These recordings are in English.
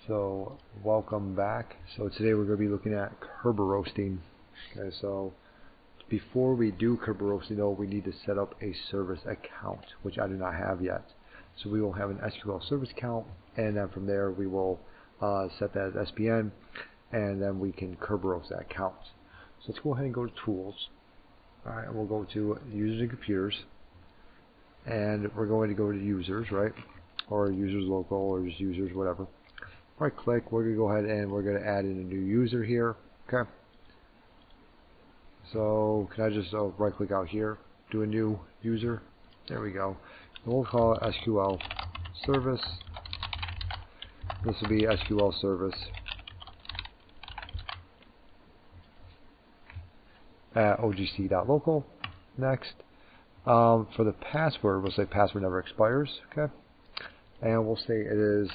So welcome back. So today we're going to be looking at Kerberoasting. Okay, so before we do Kerberoasting though, we need to set up a service account, which I do not have yet. So we will have an SQL service account, and then from there we will set that as SPN, and then we can Kerberoast that account. So let's go ahead and go to Tools. Alright, and we'll go to Users and Computers, and we're going to go to Users, right? Or Users Local, or just Users, whatever. Right click, we're going to go ahead and we're going to add in a new user here. Okay. So can I just right click out here, do a new user? There we go. And we'll call it SQL service. This will be SQL service at ogc.local. Next. For the password, we'll say password never expires. Okay. And we'll say it is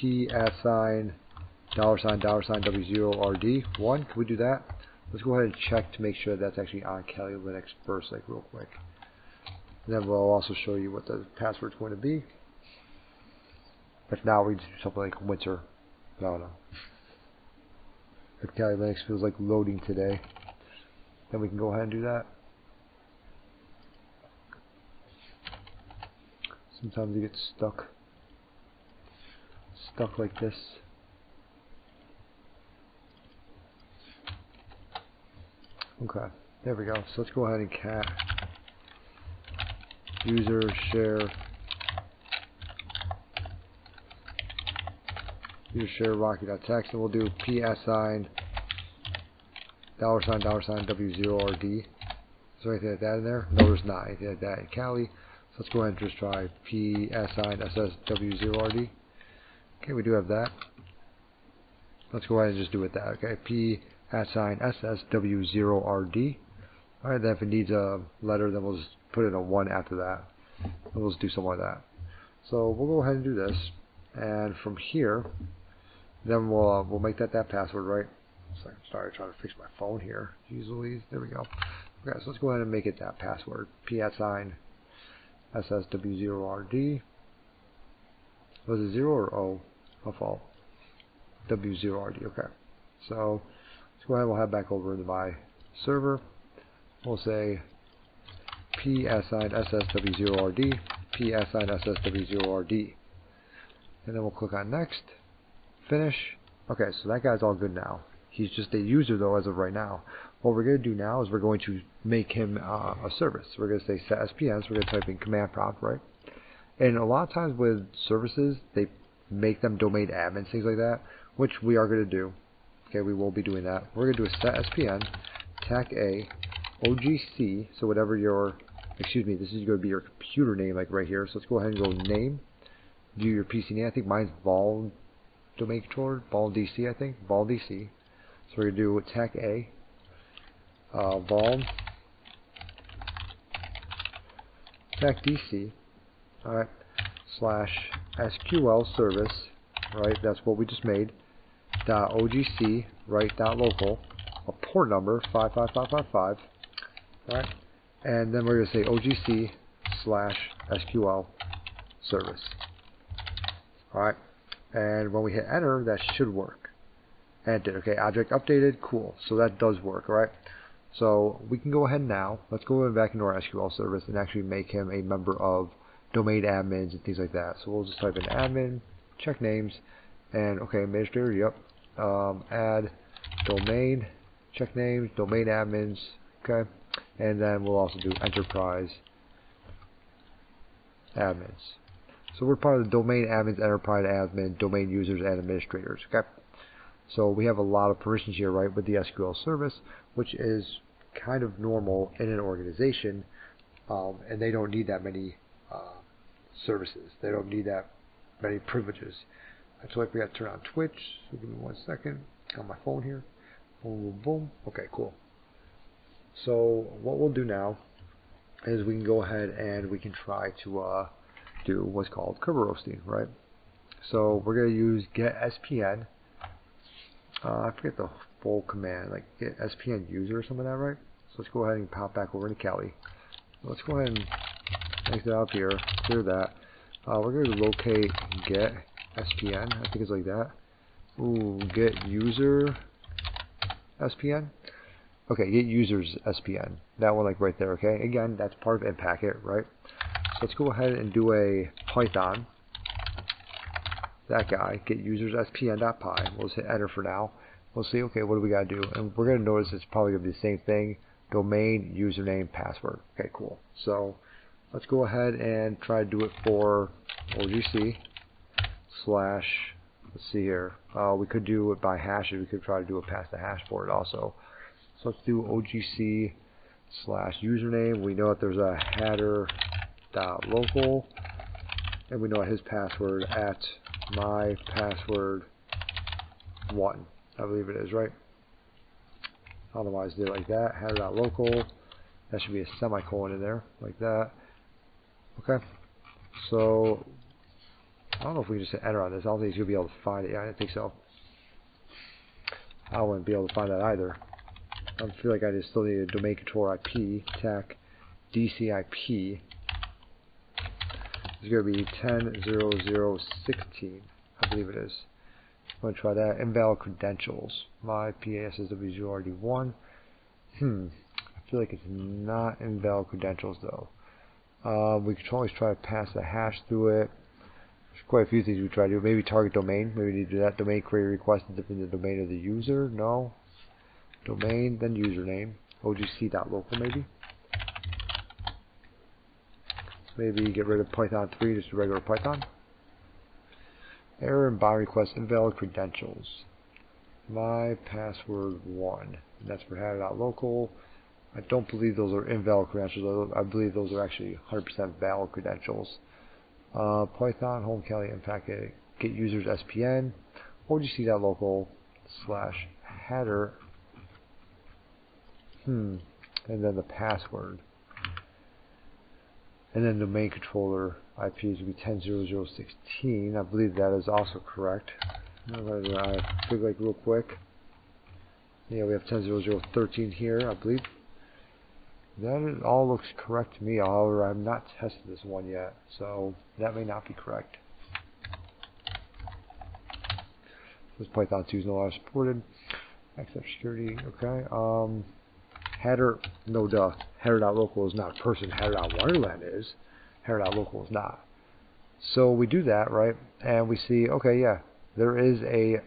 $$$$$$$W0RD1. Can we do that? Let's go ahead and check to make sure that's actually on Kali Linux first, like real quick. And then we'll also show you what the password's going to be. If not, we just do something like winter. I don't know. If Kali Linux feels like loading today, then we can go ahead and do that. Sometimes you get stuck like this. Okay, there we go. So let's go ahead and cat user share rocky.txt, and we'll do $$$$$$W0RD. Is there anything like that in there? No, there's not anything like that in Kali. So let's go ahead and just try $$$$$$SSW0RD. Okay, we do have that. Let's go ahead and just do it that. Okay, $$$$SSW0RD. Alright, then if it needs a letter, then we'll just put in a 1 after that. And we'll just do something like that. So we'll go ahead and do this. And from here, then we'll make that password, right? So I'm sorry, trying to fix my phone here. Jeez Louise, there we go. Okay, so let's go ahead and make it that password. $$$$SSW0RD. Was it 0 or O? My fault. W0RD. Okay. So let's go ahead and we'll head back over into my server. We'll say $$$$SSW0RD, $$$$$SSW0RD. And then we'll click on next. Finish. Okay, so that guy's all good now. He's just a user though as of right now. What we're going to do now is we're going to make him a service. We're going to say set SPN, so we're going to type in command prompt, right? And a lot of times with services, they make them domain admins, things like that, which we are going to do. Okay, we will be doing that. We're going to do a set SPN, tac a, ogc, so whatever your, excuse me, this is going to be your computer name, like right here. So let's go ahead and go name, view your PC name. I think mine's Vol domain controller, Vol DC, I think, Vol DC. So we're going to do tac a, Vol, tac DC. Alright, / SQL service, right, that's what we just made, .ogc, right, .local, a port number, 55555, alright, and then we're going to say ogc / SQL service, alright, and when we hit enter, that should work, and it did. Okay, object updated, cool, so that does work, alright. So we can go ahead now, let's go back into our SQL service and actually make him a member of domain admins and things like that. So we'll just type in admin, check names, and okay, administrator, yep. Add domain, check names, domain admins, okay. And then we'll also do enterprise admins. So we're part of the domain admins, enterprise admin, domain users, and administrators, okay. So we have a lot of permissions here, right, with the SQL service, which is kind of normal in an organization, and they don't need that many services. They don't need that many privileges. Actually, we got to turn on Twitch. So give me 1 second. On my phone here. Boom, boom, boom. Okay, cool. So what we'll do now is we can go ahead and we can try to do what's called Kerberoasting, right? So we're going to use get SPN. I forget the full command, like get SPN user or something like that, right? So let's go ahead and pop back over to Kali. Let's go ahead and exit out here, clear that. We're going to locate get SPN, I think it's like that. get user SPN. Okay, get users SPN. That one, like right there. Okay, again, that's part of in packet, right? So let's go ahead and do a Python. That guy, get users SPN.py. We'll just hit enter for now. We'll see. Okay, what do we gotta do? And we're gonna notice it's probably gonna be the same thing: domain, username, password. Okay, cool. So let's go ahead and try to do it for OGC slash. Let's see here. We could do it by hashes. We could try to do it past the hash for it also. So let's do OGC slash username. We know that there's a header.local, and we know his password at my password 1. I believe it is, right? Otherwise, do it like that. Header.local. That should be a semicolon in there, like that. Okay. So I don't know if we can just hit enter on this. I don't think he's going to be able to find it. Yeah, I don't think so. I wouldn't be able to find that either. I feel like I just still need a domain controller IP, tac DCIP. It's going to be 10.0.0.16, I believe it is. I'm going to try that. Invalid credentials. My PASSW0RD1. I feel like it's not invalid credentials though. We can always try to pass the hash through it. There's quite a few things we try to do. Maybe target domain. Maybe we need to do that. Domain create request in the domain of the user. No. Domain, then username. OGC.local maybe. Maybe get rid of Python 3, just a regular Python. Error and binary request, invalid credentials. My password 1. And that's for header.local. I don't believe those are invalid credentials. I believe those are actually 100% valid credentials. Python, home Kelly, in packet, get users SPN, OGC.local slash header, and then the password. And then domain controller IP is going to be 10.0.0.16. I believe that is also correct. I'm going to figure like real quick. Yeah, we have 10.0.0.13 here, I believe. That all looks correct to me. However, I've not tested this one yet, so that may not be correct. This Python 2 is no longer supported. Accept security. Okay. Header, no duh. Header.local is not a person. Header.winrm is. Header.local is not. So we do that, right? And we see, okay, yeah, there is a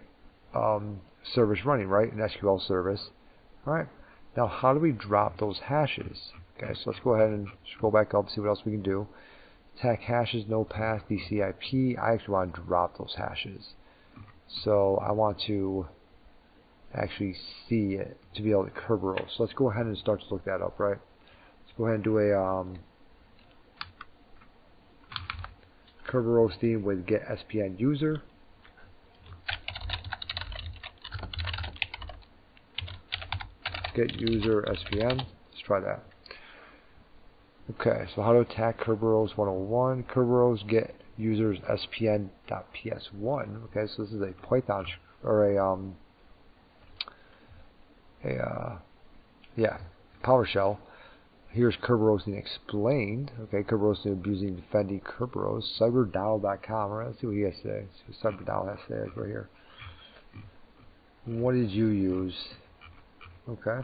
service running, right? An SQL service. All right. Now, how do we drop those hashes? Okay, so let's go ahead and scroll back up, see what else we can do. Tac hashes, no path, DCIP. I actually want to drop those hashes. So I want to actually see it to be able to Kerberoast. So let's go ahead and start to look that up, right? Let's go ahead and do a Kerberoasting with get SPN user. Get user SPN. Let's try that. Okay, so how to attack Kerberoast 101. Kerberoast get users SPN.ps1. Okay, so this is a Python or PowerShell. Here's Kerberoasting explained. Okay, Kerberoasting abusing defending Kerberoast. Cyberdowel.com. Alright, let's see what he has to say. See what Cyberdowel has to say right here. What did you use? Okay,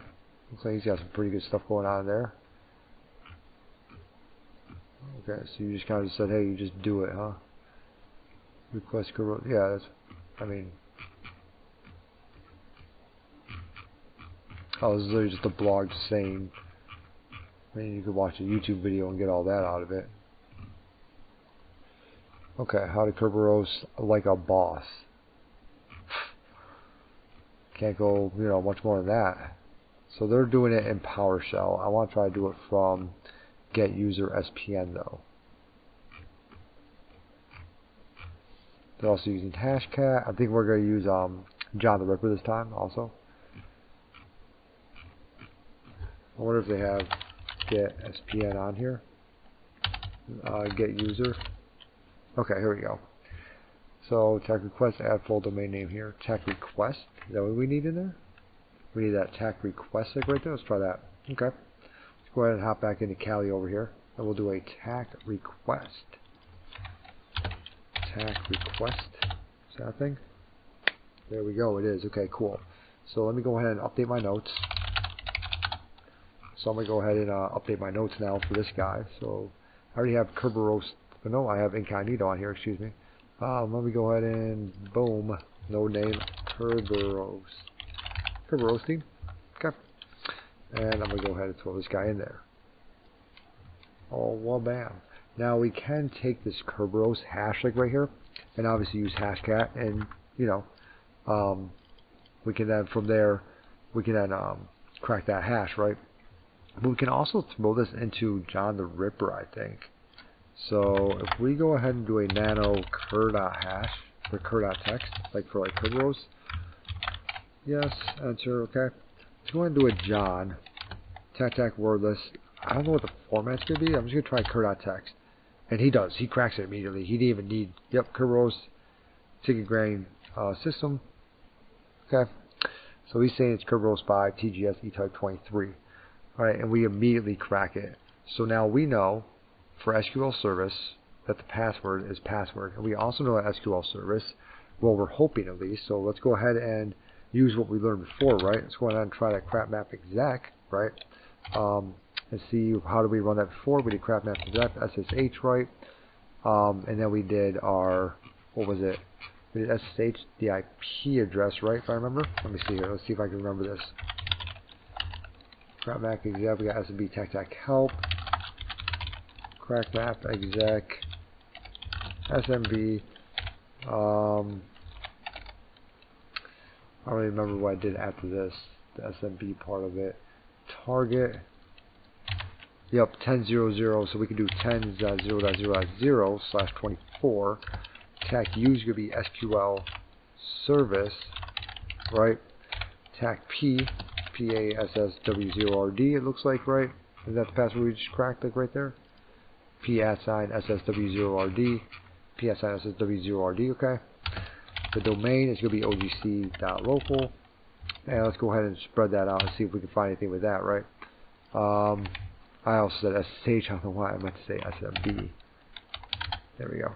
looks like he's got some pretty good stuff going on there. Okay, so you just kind of said, hey, you just do it, huh? Request Kerberoast. Yeah, that's, I mean, oh, this is literally just a blog saying, I mean, you could watch a YouTube video and get all that out of it. Okay, how to Kerberoast like a boss. Can't go, you know, much more than that. So they're doing it in PowerShell. I want to try to do it from get user SPN though. They're also using Hashcat. I think we're going to use John the Ripper this time also. I wonder if they have get SPN on here. Get user. Okay, here we go. So tac request, add full domain name here. Tac request. Is that what we need in there? We need that tac request like right there. Let's try that. Okay. Let's go ahead and hop back into Kali over here. And we'll do a tac request. Tac request. Is that a thing? There we go, it is. Okay, cool. So let me go ahead and update my notes. So I'm going to go ahead and update my notes now for this guy. So I already have Kerberoast. No, I have incognito on here, excuse me. Let me go ahead and boom. No name, Kerberoasting. Okay. And I'm going to go ahead and throw this guy in there. Oh, well, bam. Now we can take this Kerberoast hash like right here, and obviously use hashcat, and you know, we can then from there, we can then crack that hash, right? But we can also throw this into John the Ripper, I think. So if we go ahead and do a nano cur.hash for cur.text, like for like Kerberoast, yes, enter, okay. Let's go ahead and do a John, tac wordless. I don't know what the format's gonna be. I'm just gonna try cur.text, and he does. He cracks it immediately. He didn't even need. Yep, Kerberoast, ticket grain system. Okay, so he's saying it's Kerberoast by TGS eType 23. All right, and we immediately crack it. So now we know for SQL service that the password is password, and we also know that SQL service. Well, we're hoping at least. So let's go ahead and use what we learned before, right? Let's go ahead and try that crap map exec, right? And see how do we run that before. We did crap map exec SSH, right? And then we did our, what was it? We did SSH, the IP address, right? If I remember. Let me see here. Let's see if I can remember this. Crap map exec. We got SMB tac help. Crack map exec. SMB. I don't really remember what I did after this. The SMB part of it. Target. Yep, 10.0.0, so we can do 10.0.0.0/24. Tac U is going to be SQL service, right? Tac P, PASSW0RD, it looks like, right? Is that the password we just cracked, like right there? PSSW0RD, PSSW0RD, okay? The domain is going to be ogc.local. And let's go ahead and spread that out and see if we can find anything with that, right? I also said SSH, I don't know why I meant to say SMB. There we go.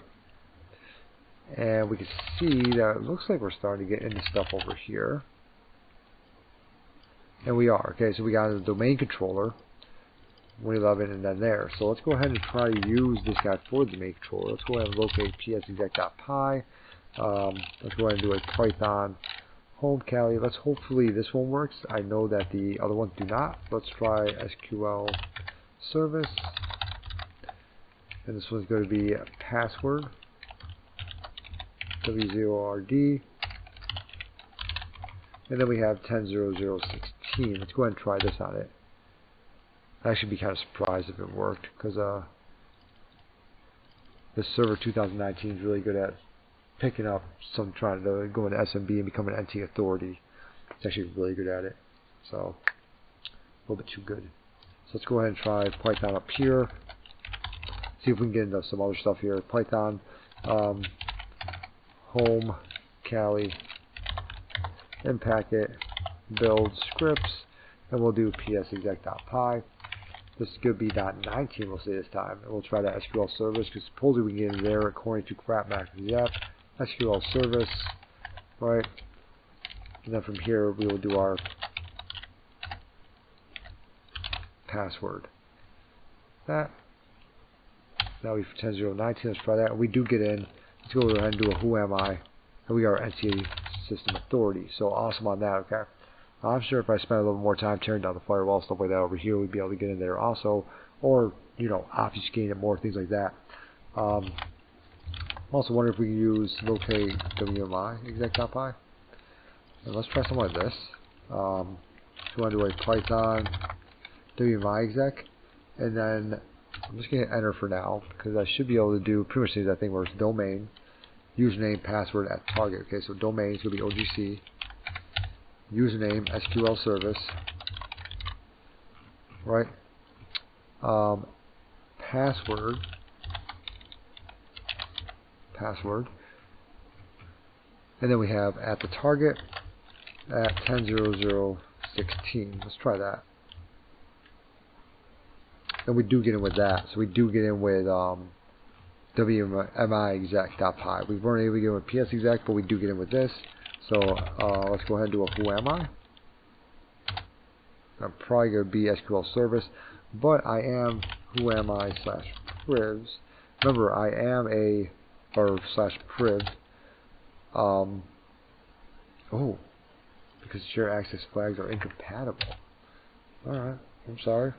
And we can see that it looks like we're starting to get into stuff over here. And we are. Okay, so we got the domain controller, 111, and then there. So let's go ahead and try to use this guy for the domain controller. Let's go ahead and locate psexec.py. Let's go ahead and do a Python home Cali. Let's hopefully this one works. I know that the other ones do not. Let's try SQL service, and this one's going to be a password W0RD, and then we have 10.0.0.16. Let's go ahead and try this on it. I'd actually be kind of surprised if it worked, because this server 2019 is really good at picking up some trying to go into SMB and become an NT authority. It's actually really good at it, so a little bit too good. So let's go ahead and try Python up here. See if we can get into some other stuff here. Python home Cali impacket build scripts, and we'll do psexec.py. This is going to be .19, we'll say this time, and we'll try that SQL service because supposedly we can get in there according to crap mac exec. SQL service, right? And then from here we will do our password. That. Now we've 10.0.19. Let's try that. We do get in. Let's go ahead and do a who am I, and we are NT system authority. So awesome on that. Okay. I'm sure if I spent a little more time tearing down the firewall, stuff like that over here, we'd be able to get in there also, or you know, obfuscating it more, things like that. I'm also wondering if we can use locate WMI exec.py. And let's try something like this. So we want to do a Python WMI exec, and then I'm just going to hit enter for now because I should be able to do pretty much that thing where it's domain, username, password at target. Okay, so domain is going to be OGC, username SQL service, right? Password, and then we have at the target at 10.0.0.16. Let's try that. And we do get in with that. So we do get in with WMI exec.py. We weren't able to get in with psexec, but we do get in with this. So let's go ahead and do a who am I. I'm probably going to be SQL service, but I am who am I /privs. Remember, I am a or /priv. Oh, because share access flags are incompatible. All right, I'm sorry.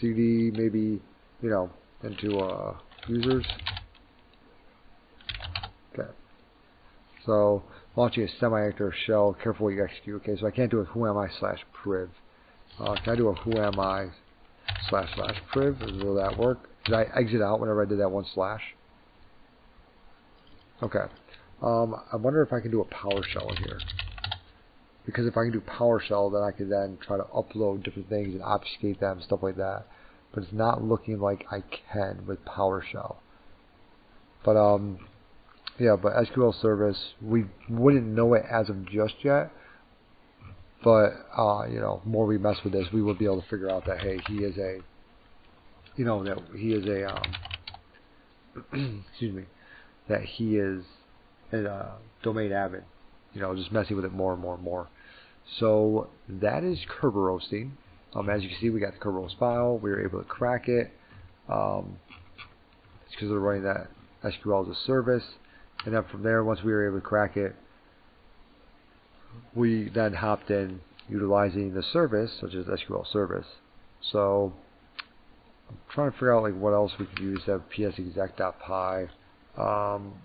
CD maybe, you know, into users. Okay. So launching a semi-active shell. Careful what you execute. Okay, so I can't do a who am I /priv. Can I do a who am I /priv? Will that work? Did I exit out whenever I did that one slash? Okay. I wonder if I can do a PowerShell in here. Because if I can do PowerShell, then I can then try to upload different things and obfuscate them, stuff like that. But it's not looking like I can with PowerShell. But yeah, but SQL service, we wouldn't know it as of just yet. But you know, more we mess with this, we will be able to figure out that hey, he is a, you know, that he is a excuse me, that he is a domain admin. You know, just messing with it more and more and more. So that is Kerberoasting. As you can see, we got the Kerberoast file. We were able to crack it. It's because we're running that SQL as a service. And then from there, once we were able to crack it, we then hopped in utilizing the service, such as SQL service. So I'm trying to figure out like what else we could use. That psexec.py.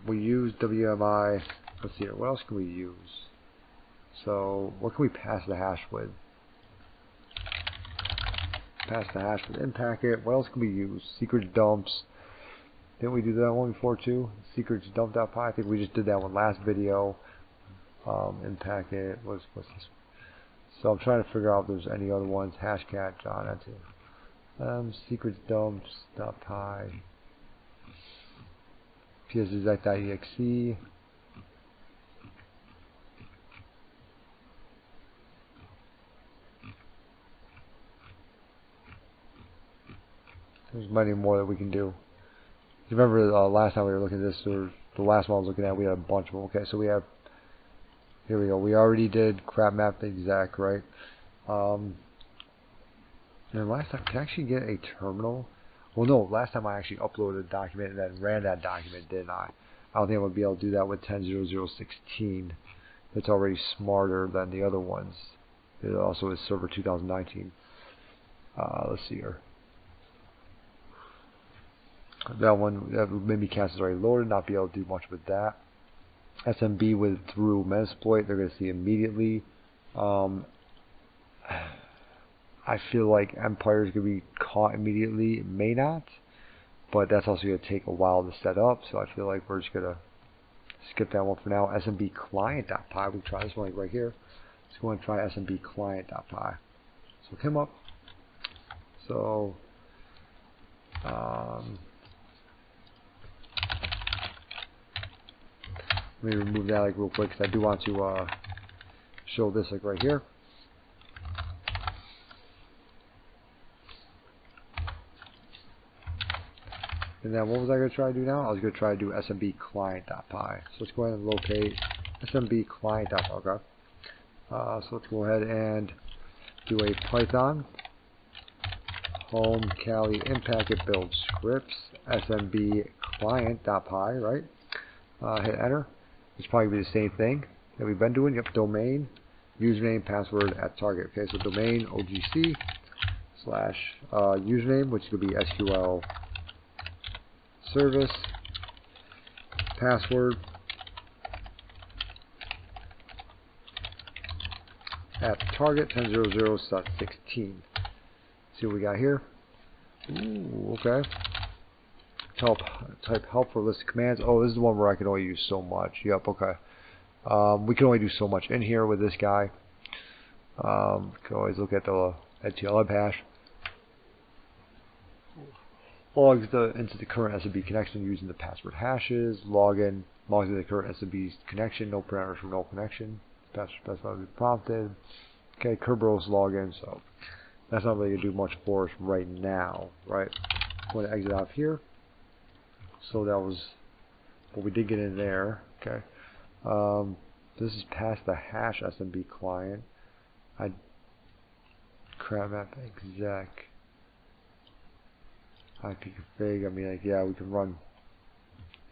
We use WMI. Let's see here. What else can we use? So what can we pass the hash with? Pass the hash with inpacket. What else can we use? Secrets dumps. Didn't we do that one before too? Secrets dump.py. I think we just did that one last video. Inpacket. What's this? So I'm trying to figure out if there's any other ones. Hashcat. John. That's it. Secrets dumps.py. psexec.exe. There's many more that we can do. Remember last time we were looking at this, or the last one I was looking at, we had a bunch of them. Okay, so we have, here we go. We already did crap map exec, right? And last time, can I actually get a terminal? Well, no, last time I actually uploaded a document and then ran that document, didn't I? I don't think I'm going to be able to do that with 10.00.16. It's already smarter than the other ones. It also is server 2019. Let's see here. That one, that Mimikatz is already loaded, not be able to do much with that. SMB with through Metasploit, they're going to see immediately. I feel like Empire is going to be caught immediately. It may not, but that's also going to take a while to set up, so I feel like we're just going to skip that one for now. SMB client.py, we can try this one right here. Let's go and try SMB client.py. So look him up. So, let me remove that like real quick because I do want to show this like right here. And then what was I going to try to do now? I was going to try to do SMB client.py. So let's go ahead and locate SMB client.py. Okay. So let's go ahead and do a Python home Kali inpacket build scripts SMB client.py, right? Hit enter. It's probably be the same thing that we've been doing. Yep, domain, username, password at target. Okay, so domain OGC / username, which could be SQL service, password at target 10.00.16. See what we got here. Ooh, okay. Type help for list of commands. Oh, this is the one where I can only use so much. Yep, okay. We can only do so much in here with this guy. Can always look at the NTLM hash. Logs into the current SMB connection using the password hashes. Login. Logs into the current SMB connection. No parameters for no connection. Password specified to be prompted. Okay, Kerberoast login. So that's not really going to do much for us right now, right? I'm going to exit out of here. So that was but we did get in there. Okay. This is past the hash SMB client. I crap map exec IP config. I mean, like, yeah, we can run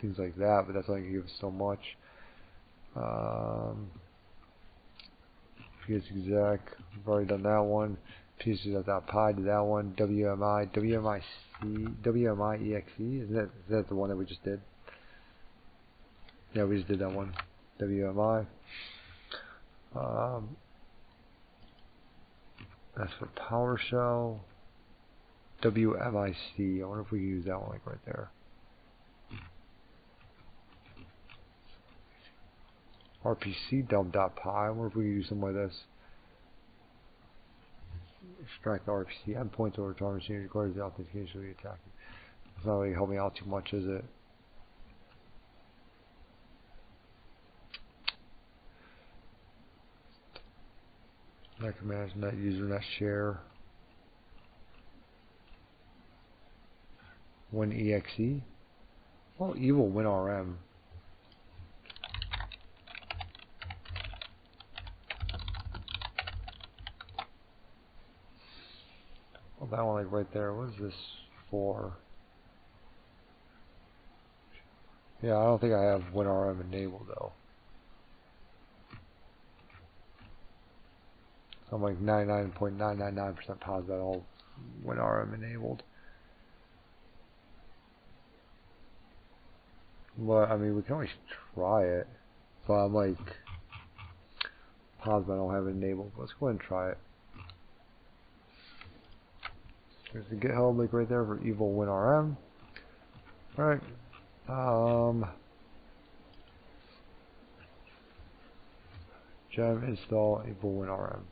things like that, but that's only gonna give us so much. PS exec, we've already done that one. PCS.py did that one. WMIEXE, is that the one that we just did? Yeah, we just did that one. WMI. That's for PowerShell. WMIC. I wonder if we can use that one, like right there. RPC dump.py. I wonder if we can use something like this. Extract the RPC endpoints over time machine requires the authentication of the attacker. It's not really helping out too much, is it? Net command, net user, net share. WinExe. Oh, EvilWinrm. Oh, that one, like right there. What is this for? Yeah, I don't think I have WinRM enabled though. I'm like 99.999% positive that all WinRM enabled. But I mean, we can always try it. But I'm like positive I don't have it enabled. Let's go ahead and try it. There's the GitHub link right there for EvilWinrm. Alright. Gem install EvilWinrm.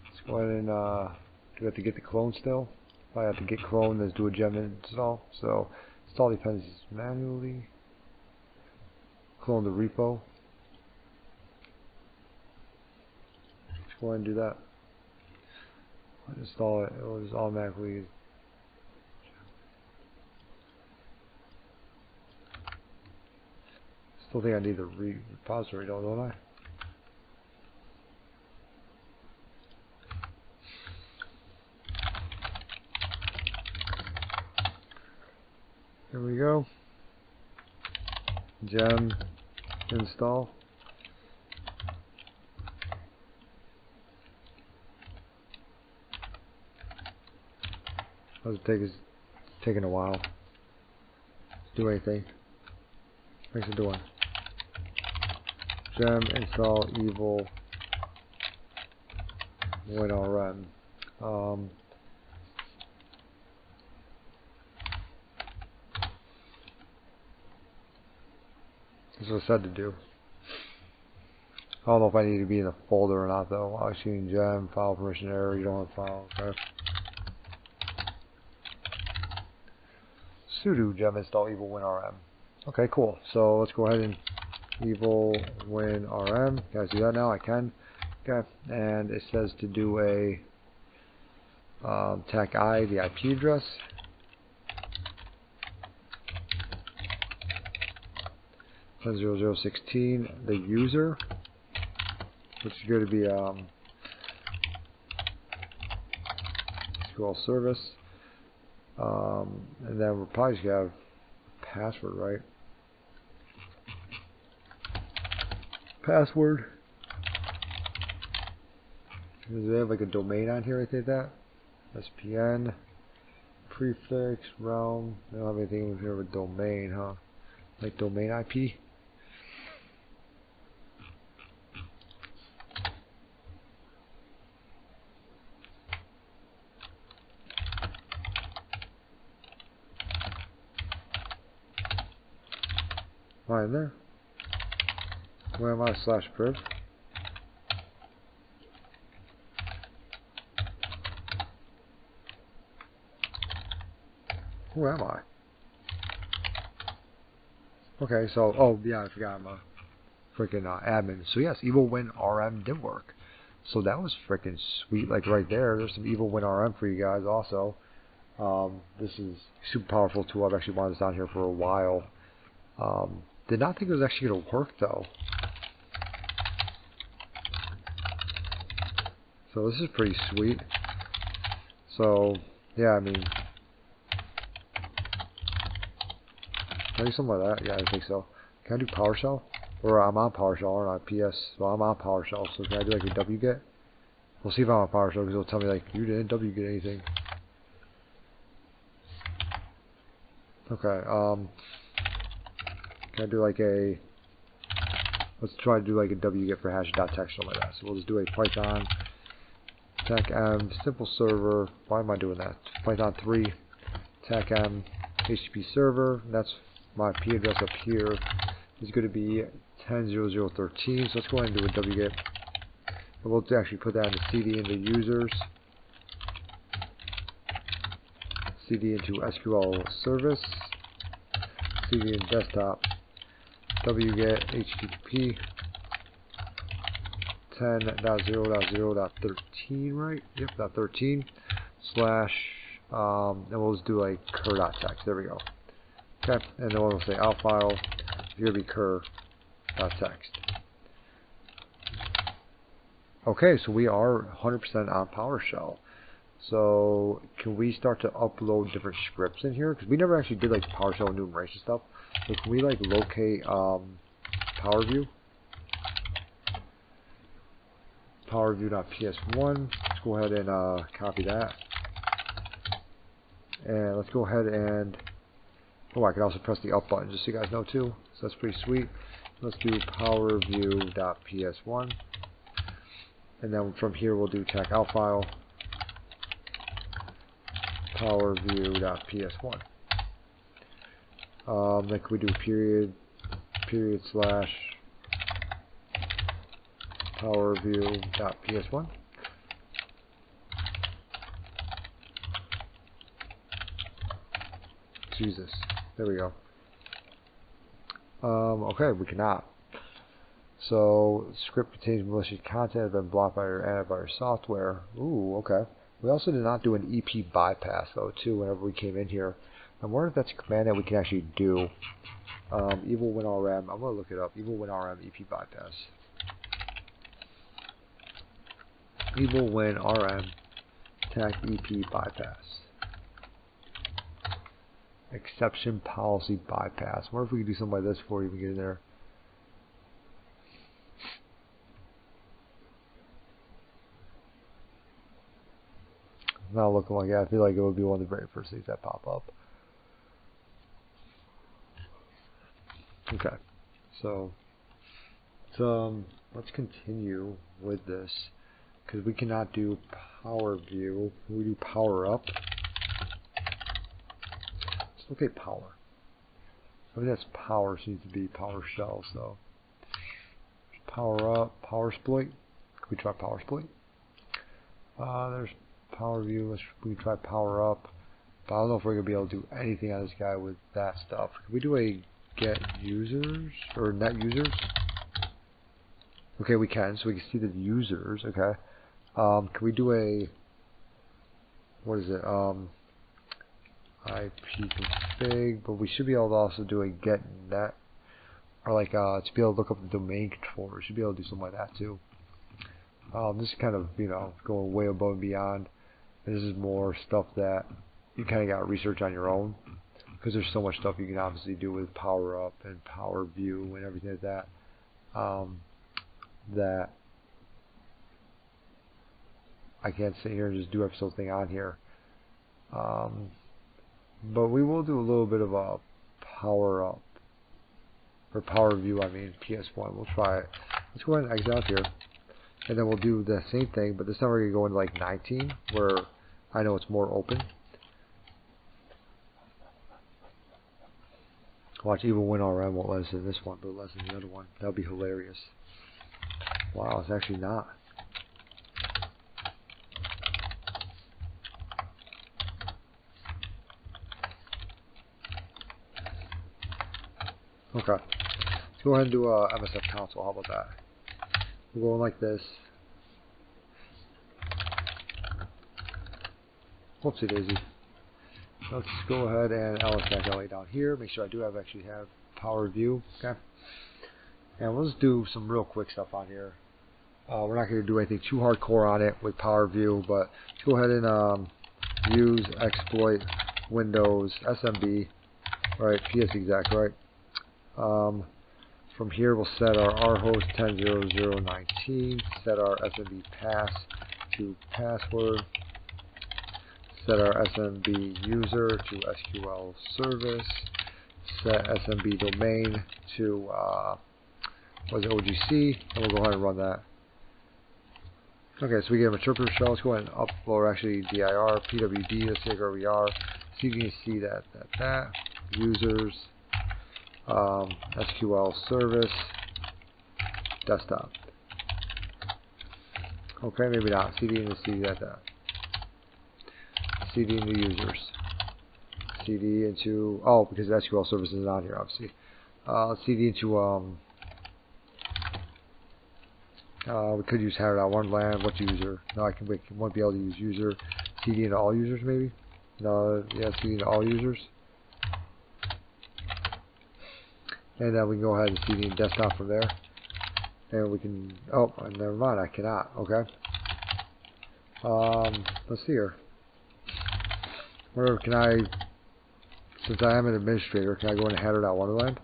Let's go ahead and do we have to get the clone still? If I have to get clone, let's do a gem install. So install dependencies manually. Clone the repo. Let's go ahead and do that. Install it. It will just automatically. Still think I need the repository, don't I? Here we go. Gem install. How's it take? It's taking a while. Let's do anything. Thanks for doing. Gem install EvilWinrm. This is what I said to do. I don't know if I need to be in the folder or not though. Actually, gem, file permission error, you don't have file, okay. Sudo gem install EvilWinrm. Okay, cool. So let's go ahead and EvilWinrm. Can I do that now? I can. Okay, and it says to do a TAC I, the IP address. 0016, the user, which is going to be SQL service, and then we're probably just going to have password, right? Password. Does it have like a domain on here? I think that SPN, prefix, realm. They don't have anything in here with domain, huh? Like domain IP. Right in there. Where am I? /priv. Who am I? Okay, so, oh yeah, I forgot I'm a freaking admin. So yes, EvilWinrm did work. So that was freaking sweet, like right there. There's some EvilWinrm for you guys also. This is super powerful tool. I've actually wanted this on here for a while. Did not think it was actually going to work though. So this is pretty sweet. So yeah, I mean, can I do something like that? Yeah, I think so. Can I do PowerShell? Or I'm on PowerShell, aren't I? PS. Well, I'm on PowerShell, so can I do like a wget? We'll see if I'm on PowerShell because it'll tell me like you didn't wget anything. Okay. Can I do like a? Let's try to do like a wget for hash.text something like that. So we'll just do a Python tech-m simple server. Why am I doing that? Python 3 tech-m HTTP server. And that's my IP address up here. Is going to be 10.0.0.13. So let's go ahead and do a wget. And we'll actually put that in the CD into users. CD into SQL service. CD in desktop. Wget HTTP 10.0.0.13, right? Yep, .13 slash and we'll just do like cur.text. There we go. Okay, and then we'll say out file. It's gonna be cur.text. Okay, so we are 100% on PowerShell. So can we start to upload different scripts in here? Because we never actually did like PowerShell enumeration stuff. So can we like locate Powerview? Powerview.ps1. Let's go ahead and copy that. And let's go ahead and I can also press the up button just so you guys know too. So that's pretty sweet. Let's do Powerview.ps1. And then from here we'll do tech out file. Powerview.ps1. Then can we do period slash Powerview.ps1. Jesus, there we go. Okay, we cannot. So script contains malicious content has been blocked by your antivirus software. Ooh, okay. We also did not do an EP bypass though too whenever we came in here. I wonder if that's a command that we can actually do. EvilWinrm, I'm gonna look it up. EvilWinrm EP bypass. EvilWinrm tech EP bypass. Exception policy bypass. I wonder if we can do something like this before we even get in there. Not looking like it. I feel like it would be one of the very first things that pop up. Okay, so let's continue with this because we cannot do Powerview. We do power up. Let's look at power. I mean that's power, so it needs to be PowerShell. So power up, power exploit. Can we try power exploit? There's Powerview. We can try power up. But I don't know if we're gonna be able to do anything on this guy with that stuff. Can we do a get users or net users? Okay, we can. So we can see the users. Okay. Can we do a what is it? IP config. But we should be able to also do a get net or like to be able to look up the domain controller. We should be able to do something like that too. This is kind of going way above and beyond. And this is more stuff that you kind of got to research on your own because there's so much stuff you can obviously do with Power Up and Powerview and everything like that. That I can't sit here and just do every single thing on here. But we will do a little bit of a Power Up or Powerview. I mean PS1. We'll try it. Let's go ahead and exit out here. And then we'll do the same thing, but this time we're going to go into like 19, where I know it's more open. Watch, EvilWinrm won't let us in this one, but let us in the other one. That would be hilarious. Wow, it's actually not. Okay. Let's go ahead and do a MSF console. How about that? We're going like this. Whoopsie daisy. Let's go ahead and LS-LA down here. Make sure I do actually have Powerview. Okay. And we'll just do some real quick stuff on here. We're not going to do anything too hardcore on it with Powerview, but let's go ahead and use exploit Windows Smb, right? PS exec, right? From here, we'll set our rhost 10.0.0.19, set our SMB pass to password, set our SMB user to SQL service, set SMB domain to OGC, and we'll go ahead and run that. Okay, so we get a interpreter shell. Let's go ahead and upload actually dir pwd. Let's take where we are. cdc that users SQL service desktop. Okay, maybe not. cd into cd that. cd into users. cd into because the SQL service is not here obviously. Let's cd into we could use header.1 land. What's user? No, we won't be able to use user. cd into all users maybe. No, yeah, cd into all users. And then we can go ahead and cd in desktop from there. And we can, never mind, I cannot, okay. Let's see here. Whatever, since I am an administrator, can I go into header.1 land?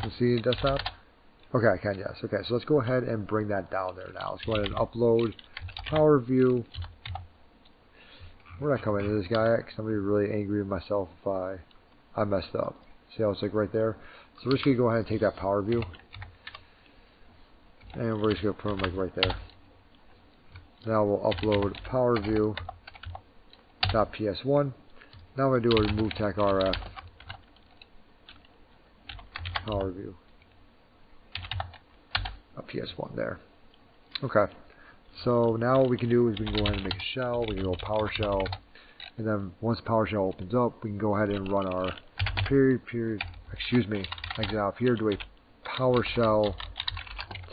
And cd in desktop? Okay, I can, yes. Okay, so let's go ahead and bring that down there now. Let's go ahead and upload Powerview. Where did I come into this guy at? Because I'm going to be really angry with myself if I messed up. See how it's like right there? So we're just going to go ahead and take that Powerview. And we're just going to put them like right there. Now we'll upload Powerview.ps1. Now I'm going to do a remove tech RF Powerview. PS1 there. Okay. So now what we can do is we can go ahead and make a shell. We can go PowerShell. And then once PowerShell opens up, we can go ahead and run our exit out here, do a PowerShell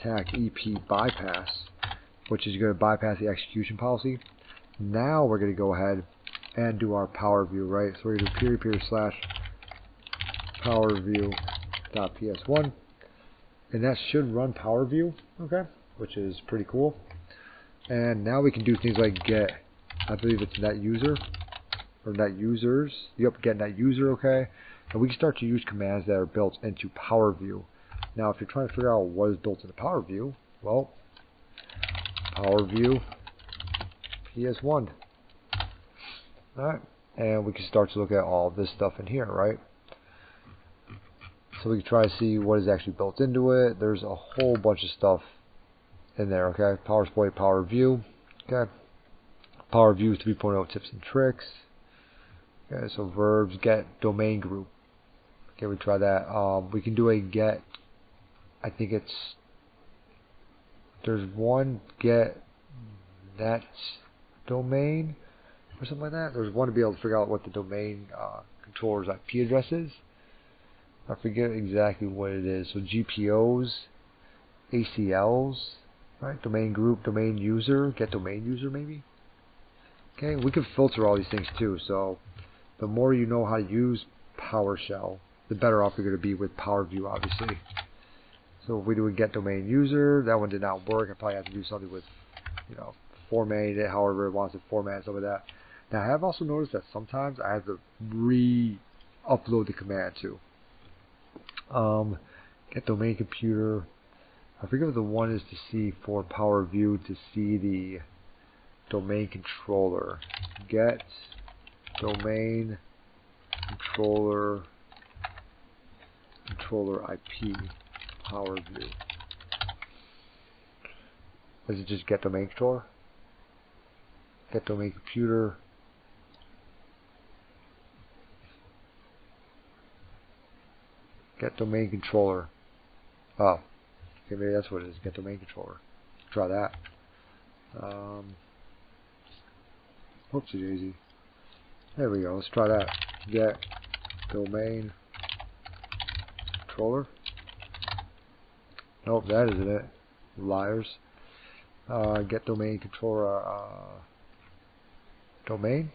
tac EP bypass, which is going to bypass the execution policy. Now we're going to go ahead and do our Powerview, right? So we're going to do /Powerview.ps1. And that should run Powerview, okay, which is pretty cool. And now we can do things like get, I believe it's net user, or net users. Yep, get net user, okay. And we can start to use commands that are built into Powerview. Now, if you're trying to figure out what is built into Powerview, well, Powerview PS1. Alright, and we can start to look at all this stuff in here, right? So we can try to see what is actually built into it. There's a whole bunch of stuff in there, okay? PowerSploit, Powerview, okay? Powerview 3.0 tips and tricks. Okay, so verbs, get domain group. Okay, we try that. We can do a get, I think there's one get net domain or something like that. There's one to be able to figure out what the domain controller's IP address is. I forget exactly what it is. So GPOs, ACLs, right? Domain group, domain user, get domain user maybe. Okay, we can filter all these things too. So the more you know how to use PowerShell, the better off you're going to be with Powerview, obviously. So if we do a get domain user, that one did not work. I probably have to do something with, formatting it however it wants to format, stuff like that. Now I have also noticed that sometimes I have to re-upload the command too. Get domain computer. I forget what the one is to see for Powerview to see the domain controller. Get domain controller IP Powerview. Is it just get domain controller? Get domain computer. Get domain controller. Oh, okay, maybe that's what it is. Get domain controller. Try that. Oopsie daisy. There we go. Let's try that. Get domain controller. Nope, that isn't it. Liars. Get domain controller. Domain.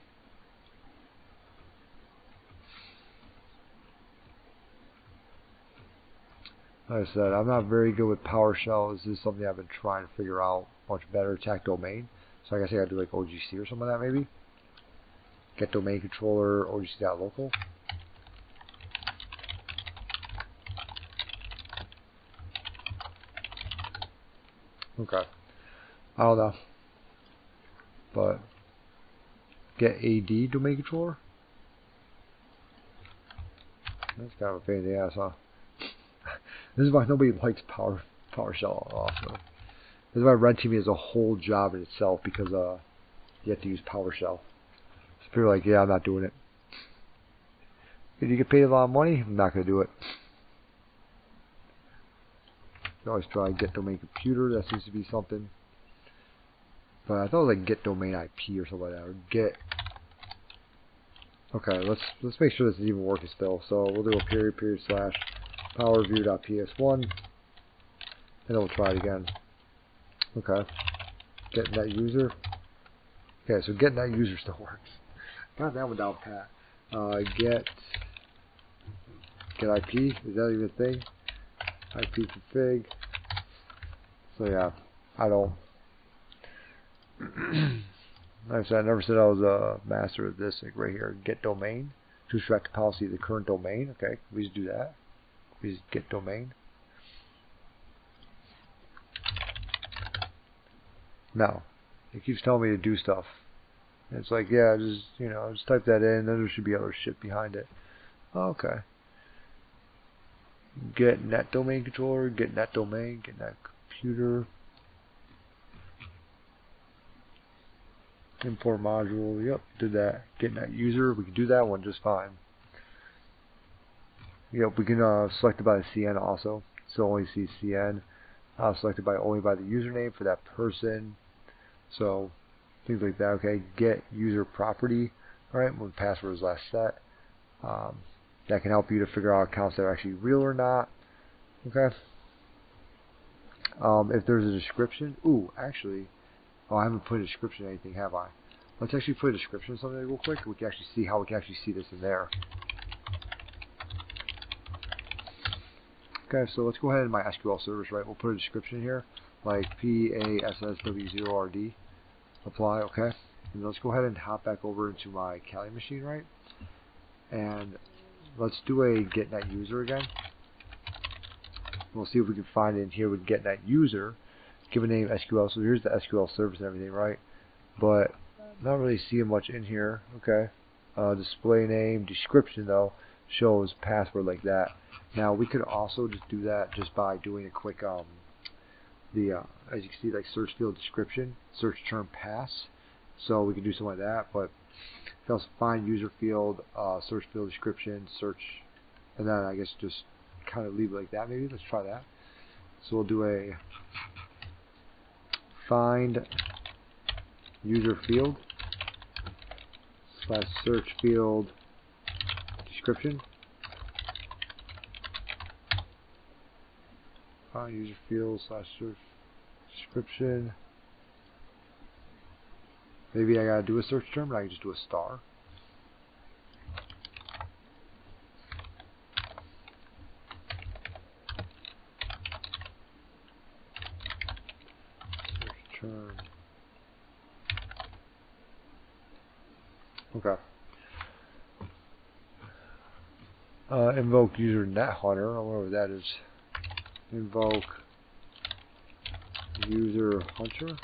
Like I said, I'm not very good with PowerShell. This is something I've been trying to figure out much better. Attack domain. So I guess I gotta do like OGC or something like that maybe. Get domain controller OGC.local. Okay. I don't know. But get AD domain controller? That's kind of a pain in the ass, huh? This is why nobody likes PowerShell also. This is why red teaming is a whole job in itself, because you have to use PowerShell. So people are like, yeah, I'm not doing it. If you get paid a lot of money, I'm not going to do it. You always try get domain computer. That seems to be something. But I thought it was like get domain IP or something like that. Or get. Okay, let's make sure this is even working still. So we'll do a period slash powerview.ps1, and then we'll try it again. Okay. Get net user. Okay, so get net user still works. Got that one down pat. Get IP. Is that even a thing? IP config. So yeah, I don't. Like I said, I never said I was a master of this. Like right here, get domain to extract the policy of the current domain. Okay, we just do that. We just get domain. No, it keeps telling me to do stuff. And it's like, yeah, just type that in. Then there should be other shit behind it. Okay. Get net domain controller. Get net domain. Get net computer. Import module. Yep, did that. Get net user. We can do that one just fine. Yep, we can select it by the CN also. So only see CN. Selected by only by the username for that person. So things like that. Okay, get user property. All right, when password is last set. That can help you to figure out accounts that are actually real or not. Okay. If there's a description. Ooh, actually. Oh, I haven't put a description in anything, have I? Let's actually put a description in something real quick. We can actually see how we can actually see this in there. Okay, so let's go ahead in my SQL service, right? We'll put a description in here, like PASSW0RD. Apply, okay. And let's go ahead and hop back over into my Kali machine, right? And let's do a getNet user again. We'll see if we can find it in here with getNet user. Give a name SQL. So here's the SQL service and everything, right? But not really seeing much in here. Okay. Display name, description though shows password like that. Now we could also just do that just by doing a quick as you can see, like search field description, search term pass. So we could do something like that. But you can also find user field, search field description, search, and then I guess just kind of leave it like that. Maybe let's try that. So we'll do a find user field slash search field description. Find user field slash search description. Maybe I gotta do a search term, but I can just do a star. Search term. Okay. Invoke user net hunter. I wonder what that is. Invoke user hunter.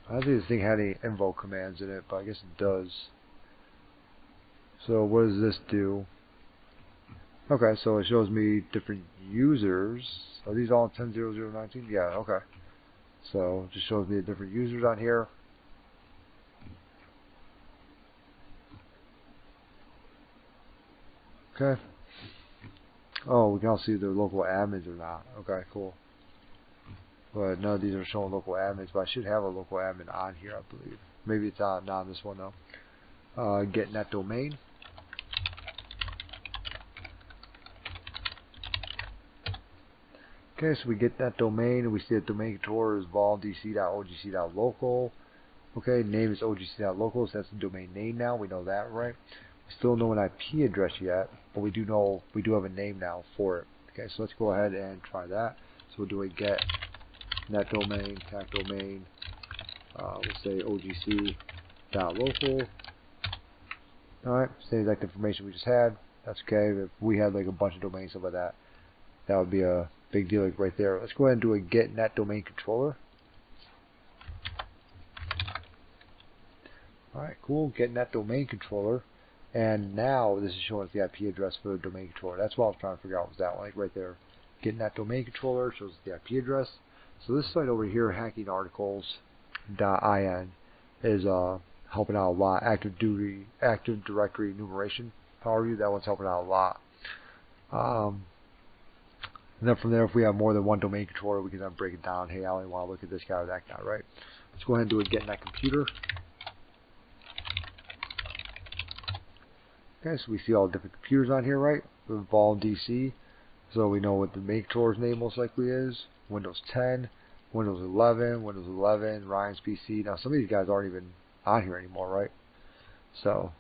I don't think this thing had any invoke commands in it, but I guess it does. So what does this do? Okay, so it shows me different users. Are these all 10.0.0.19? Yeah, okay. So it just shows me the different users on here. Okay. Oh, we can also see if they're local admins or not. Okay, cool. But none of these are showing local admins, but I should have a local admin on here, I believe. Maybe it's not on this one though. Get net domain. Okay, so we get that domain, and we see that domain controller is vol.dc.ogc.local. Okay, name is ogc.local, so that's the domain name now. We know that, right? We still don't know an IP address yet, but we do know we do have a name now for it. Okay, so let's go ahead and try that. So we'll do a get net domain, tac domain, we'll say ogc.local. Alright, same exact information we just had. That's okay. If we had like a bunch of domains, stuff like that, that would be a big deal like right there. Let's go ahead and do a get net domain controller. Alright, cool. Get net domain controller. And now this is showing us the IP address for the domain controller. That's what I was trying to figure out, was that one, like right there. Get net domain controller shows the IP address. So this site over here, hackingarticles.in, is helping out a lot. Active Directory enumeration, Powerview, that one's helping out a lot. And then from there, if we have more than one domain controller, we can then break it down. Hey, I only want to look at this guy or that guy, right? Let's go ahead and do a get net computer. Okay, so we see all the different computers on here, right? We have Vol DC, so we know what the main controller's name most likely is. Windows 10, Windows 11, Windows 11, Ryan's PC. Now, some of these guys aren't even on here anymore, right? So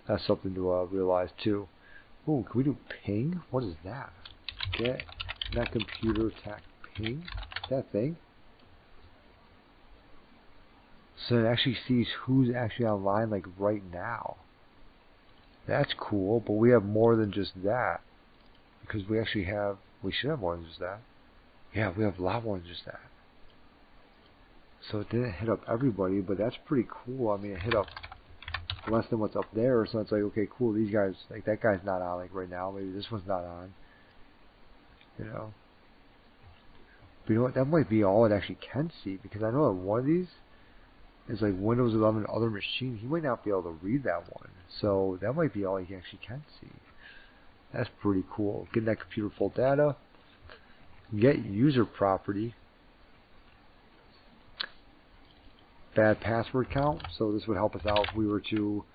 that's something to realize too. Ooh, can we do ping? What is that? Get net computer tac ping? Is that a thing? So it actually sees who's actually online, like right now. That's cool, but we have more than just that, because we actually have, we should have more than just that. Yeah, we have a lot more than just that. So it didn't hit up everybody, but that's pretty cool. I mean, it hit up less than what's up there, so it's like, okay, cool, these guys, like that guy's not on like right now, maybe this one's not on, you know. But you know what, that might be all it actually can see, because I know that one of these is like Windows 11 other machine. He might not be able to read that one, so that might be all he actually can see. That's pretty cool. Get that computer full data. Get user property. Bad password count. So this would help us out if we were to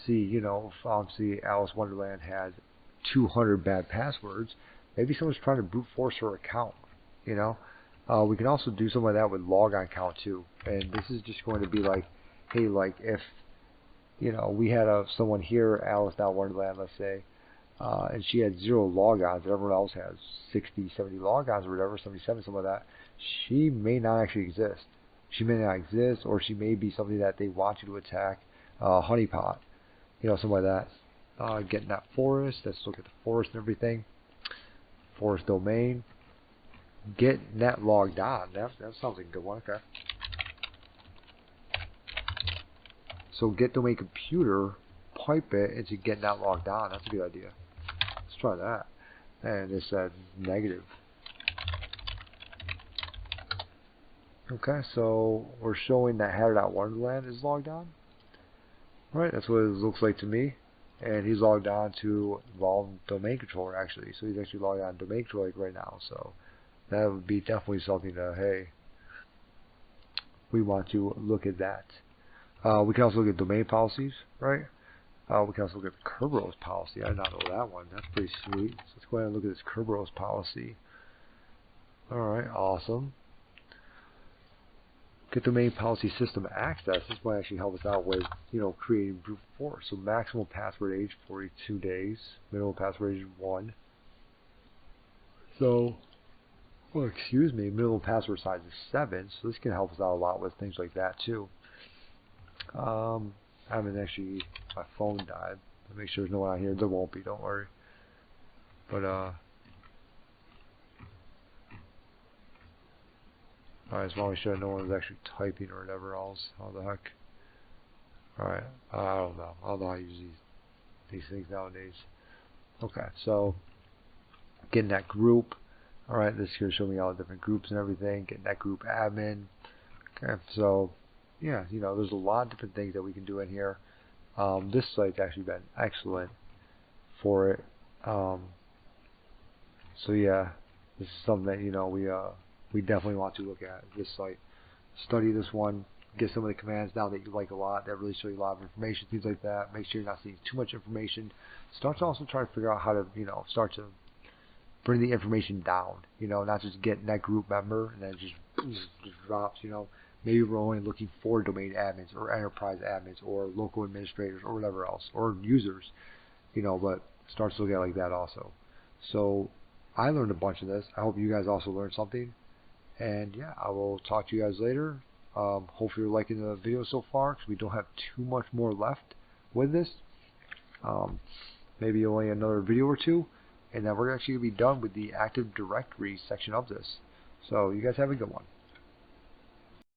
see, you know, if obviously Alice Wonderland had 200 bad passwords. Maybe someone's trying to brute force her account, you know. We can also do something like that with logon count too. And this is just going to be like, hey, like if, you know, we had someone here, Alice.Wonderland, let's say, and she had 0 logons, and everyone else has 60, 70 logons or whatever, 77, something like that, she may not actually exist. She may not exist, or she may be something that they want you to attack, honeypot, you know, something like that. Getting that forest, let's look at the forest and everything. Forest domain. Get net logged on. That sounds like a good one. Okay. So get domain computer, pipe it into get net logged on. That's a good idea. Let's try that. And it said negative. Okay, so we're showing that Hatter.Wonderland is logged on. Right, that's what it looks like to me. And he's logged on to Vol domain controller actually. So he's actually logged on to domain controller right now. So that would be definitely something to, hey, we want to look at that. We can also look at domain policies, right? We can also look at the Kerberoast policy. I did not know that one. That's pretty sweet. So let's go ahead and look at this Kerberoast policy. Alright, awesome. Get domain policy system access. This might actually help us out with, you know, creating brute force. So maximum password age 42 days. Minimum password age 1. So, well, excuse me, minimum password size is 7. So this can help us out a lot with things like that too. I haven't actually, my phone died. Let me make sure there's no one out here. There won't be, don't worry. But alright, just want to make sure no one's actually typing or whatever else. How the heck? Alright, I don't know. I don't know how to use these things nowadays. Okay, so getting that group. Alright, this is going to show me all the different groups and everything. Getting that group admin. Okay, so yeah, you know, there's a lot of different things that we can do in here. This site's actually been excellent for it. So yeah, this is something that, you know, we definitely want to look at this site. Study this one, get some of the commands down that you like a lot, that really show you a lot of information, things like that. Make sure you're not seeing too much information. Start to also try to figure out how to, you know, start to bring the information down, you know, not just get that group member and then it just drops, you know. Maybe we're only looking for domain admins or enterprise admins or local administrators or whatever else, or users, you know, but starts to look at it like that also. So I learned a bunch of this. I hope you guys also learned something. And yeah, I will talk to you guys later. Hopefully you're liking the video so far, because we don't have too much more left with this. Maybe only another video or two, and then we're actually going to be done with the Active Directory section of this. So you guys have a good one.